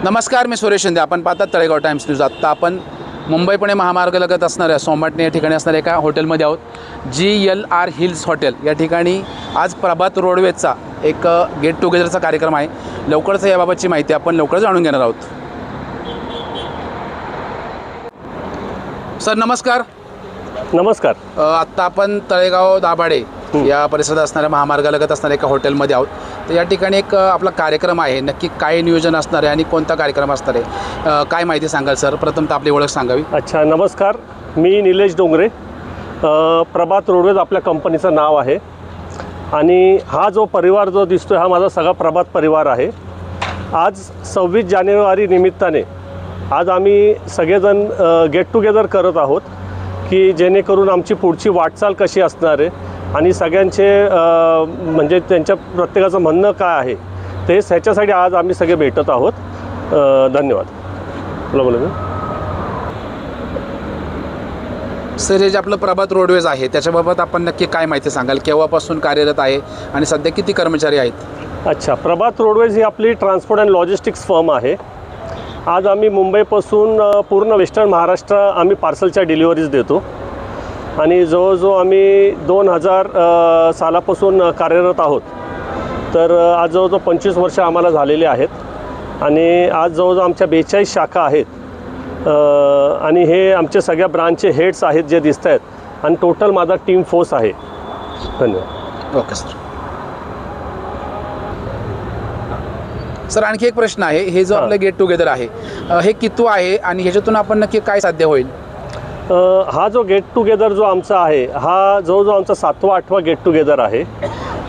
नमस्कार, मी सुरेश शिंदे. आपण पाहतात तळेगाव टाइम्स न्यूज. आत्ता आपण मुंबई पुणे महामार्गालगत असणाऱ्या सोमाटणे या ठिकाणी असणाऱ्या एका हॉटेलमध्ये आहोत. GLR हिल्स हॉटेल या ठिकाणी आज प्रभात रोडवेजचा एक गेट टुगेदरचा कार्यक्रम आहे. लवकरच याबाबतची माहिती आपण लवकर जाणून घेणार आहोत. सर नमस्कार. नमस्कार. आत्ता आपण तळेगाव दाभाडे या परिसरात असणाऱ्या महामार्गालगत असणाऱ्या एका हॉटेलमध्ये आहोत. तर या ठिकाणी एक आपला कार्यक्रम आहे. नक्की काय नियोजन असणार आहे आणि कोणता कार्यक्रम असणार आहे, काय माहिती सांगाल सर? प्रथमतः आपली ओळख सांगावी. अच्छा, नमस्कार. मी निलेश डोंगरे. प्रभात रोडवेज आपल्या कंपनीचं नाव आहे आणि हा जो परिवार जो दिसतोय हा माझा सगळा प्रभात परिवार आहे. आज 26 जानेवारी निमित्ताने आज आम्ही सगळेजण गेट टुगेदर करत आहोत की जेणेकरून आमची पुढची वाटचाल कशी असणार आहे आणि सगळ्यांचे म्हणजे त्यांच्या प्रत्येकाचं म्हणणं काय आहे ते ह्याच्यासाठी आज आम्ही सगळे भेटत आहोत. धन्यवाद. बोला. सर, हे जे आपलं प्रभात रोडवेज आहे त्याच्याबाबत आपण नक्की काय माहिती सांगाल? केव्हापासून कार्यरत आहे आणि सध्या किती कर्मचारी आहेत? अच्छा, प्रभात रोडवेज ही आपली ट्रान्सपोर्ट अँड लॉजिस्टिक्स फर्म आहे. आज आम्ही मुंबईपासून पूर्ण वेस्टर्न महाराष्ट्र आम्ही पार्सलच्या डिलिव्हरीज देतो आणि जवळजवळ आम्ही 2000 सालापासून कार्यरत आहोत. तर आज जवळजवळ 25 वर्ष आम्हाला झालेले आहेत आणि आज जवळजवळ आमच्या 42 शाखा आहेत आणि हे आमचे सगळ्या ब्रांचचे हेड्स आहेत जे दिसत आहेत आणि टोटल माझा टीम फोर्स आहे. धन्यवाद. Okay sir. सर, आणखी एक प्रश्न आहे. हे जो आपलं गेट टुगेदर आहे हे कितवं आहे आणि ह्याच्यातून आपण नक्की काय साध्य होईल? हा जो गेट टुगेदर जो आमचा आहे हा जवळजवळ आमचा 7वा-8वा गेट टुगेदर आहे.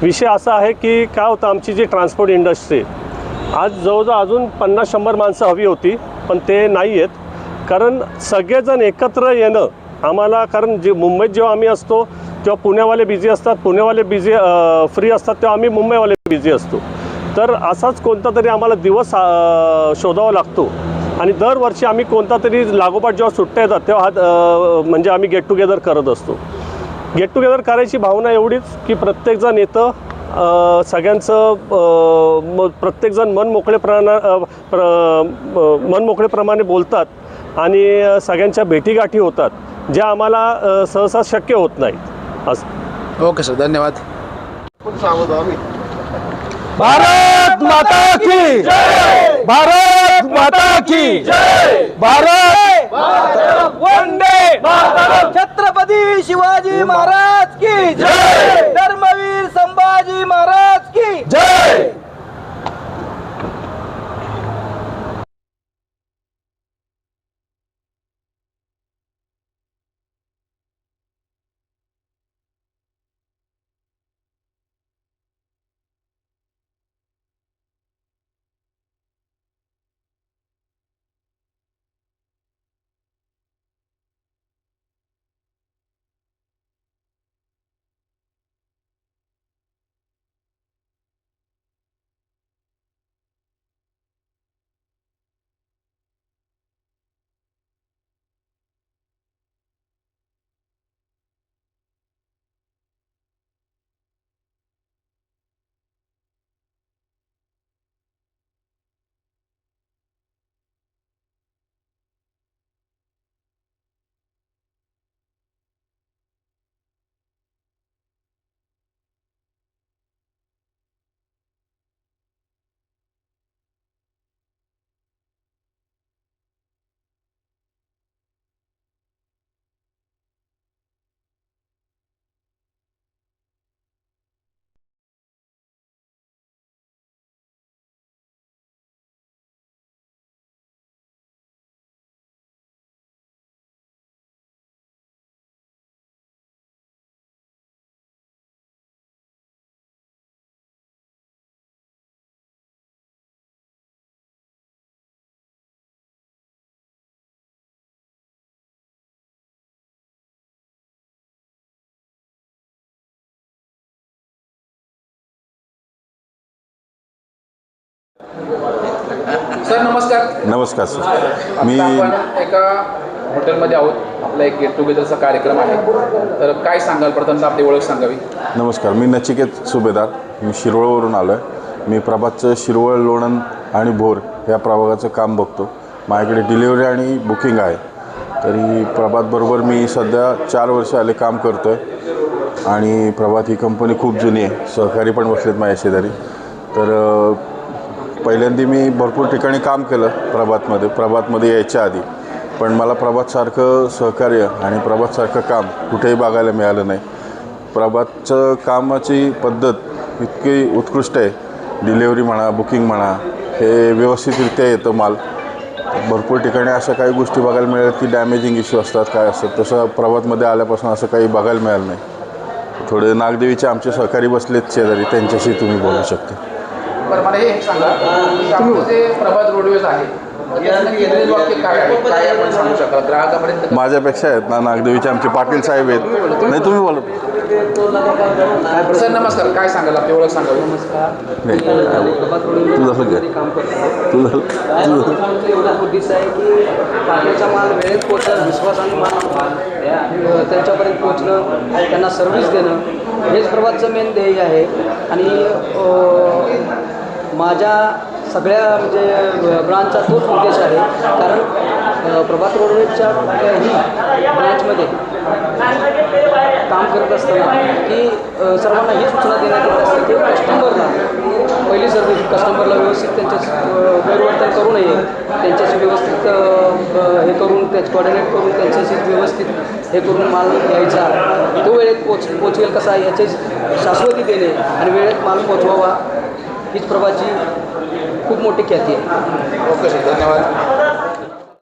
विषय असा आहे की काय होतं, आमची जी ट्रान्सपोर्ट इंडस्ट्री आज जवळजवळ अजून 50-100 माणसं हवी होती पण ते नाही आहेत. कारण सगळेजण एकत्र येणं आम्हाला, कारण जे मुंबईत जेव्हा आम्ही असतो तेव्हा पुण्यावाले बिझी असतात, पुणेवाले बिझी फ्री असतात, तेव्हा आम्ही मुंबईवाले बिझी असतो. तर असाच कोणता तरी आम्हाला दिवस शोधावा लागतो आणि दरवर्षी आम्ही कोणता तरी लागोपाठ जेव्हा सुट्ट्या येतात तेव्हा म्हणजे आम्ही गेट टुगेदर करत असतो. गेट टुगेदर करायची भावना एवढीच की प्रत्येकजण येतं, सगळ्यांचं प्रत्येकजण मनमोकळेप्रमाणे बोलतात आणि सगळ्यांच्या भेटीगाठी होतात ज्या आम्हाला सहसा शक्य होत नाहीत. असं. ओके सर, धन्यवाद. भारत माता की जय, भारत माता की जय, भारत मातरम, वंदे मातरम, छत्रपती शिवाजी महाराज की जय, धर्मवीर संभाजी महाराज की जय. सर नमस्कार. नमस्कार सर. मी आपण एका हॉटेलमध्ये आहोत. आपला एक गेट टुगेदरचा कार्यक्रम आहे. तर काय सांगाल? प्रथमतः आपली ओळख सांगावी. नमस्कार, मी नचिकेत सुभेदार. मी शिरवळवरून आलो आहे. मी प्रभातचं शिरवळ, लोणंद आणि भोर या प्रभागाचं काम बघतो. माझ्याकडे डिलिव्हरी आणि बुकिंग आहे. तरी प्रभातबरोबर मी सध्या 4 वर्ष आले काम करतो आहे आणि प्रभात ही कंपनी खूप जुनी आहे. सहकारी पण बसलेत माझ्या शेजारी. तर पहिल्यांदा मी भरपूर ठिकाणी काम केलं प्रभातमध्ये यायच्या आधी, पण मला प्रभातसारखं सहकार्य आणि प्रभातसारखं काम कुठेही बघायला मिळालं नाही. प्रभातचं कामाची पद्धत इतकी उत्कृष्ट आहे. डिलेवरी म्हणा, बुकिंग म्हणा, हे व्यवस्थितरित्या येतं माल. भरपूर ठिकाणी अशा काही गोष्टी बघायला मिळाल्या की डॅमेजिंग इश्यू असतात, काय असतात. तसं प्रभातमध्ये आल्यापासून असं काही बघायला मिळालं नाही. थोडे नागदेवीचे आमचे सहकारी बसलेत शेजारी, त्यांच्याशी तुम्ही बोलू शकता. बरं, मला हे सांगा की आपलं जे प्रभात रोडवेज आहे त्याचं केंद्रीय वाक्य काय आहे, काय आपण सांगू शकाल ग्राहकापर्यंत? माझ्यापेक्षा आहेत ना नागदेवीचे आमचे पाटील साहेब आहेत. नाही, तुम्ही बोला. सर नमस्कार, काय सांगाल आपली ओळख सांगाल? नाही, तुझं असं घ्या. तुझं एवढं उद्दिष्ट आहे की बाकीचा माल वेळेत पोचणं, विश्वासाने माल त्यांच्यापर्यंत पोचणं, त्यांना सर्व्हिस देणं, हेच प्रभातचं मेन ध्येय आहे. आणि माझ्या सगळ्या म्हणजे ब्रांचचा तोच उद्देश आहे. कारण प्रभात रोडवेजच्या ही ब्रँचमध्ये काम करत असताना की सर्वांना ही सूचना देण्यात येत असते की कस्टमरला पहिली सर्व्हिस, कस्टमरला व्यवस्थित त्यांच्या गैरवर्तन करू नये, त्यांच्याशी व्यवस्थित हे करून त्याच कोऑर्डिनेट करून त्यांच्याशी व्यवस्थित हे करून माल घ्यायचा, तो वेळेत पोचवेल कसा याची शाश्वती देणे आणि वेळेत माल पोचवावा, हीच प्रभातची खूप मोठी ख्याती आहे. ओके सर, धन्यवाद.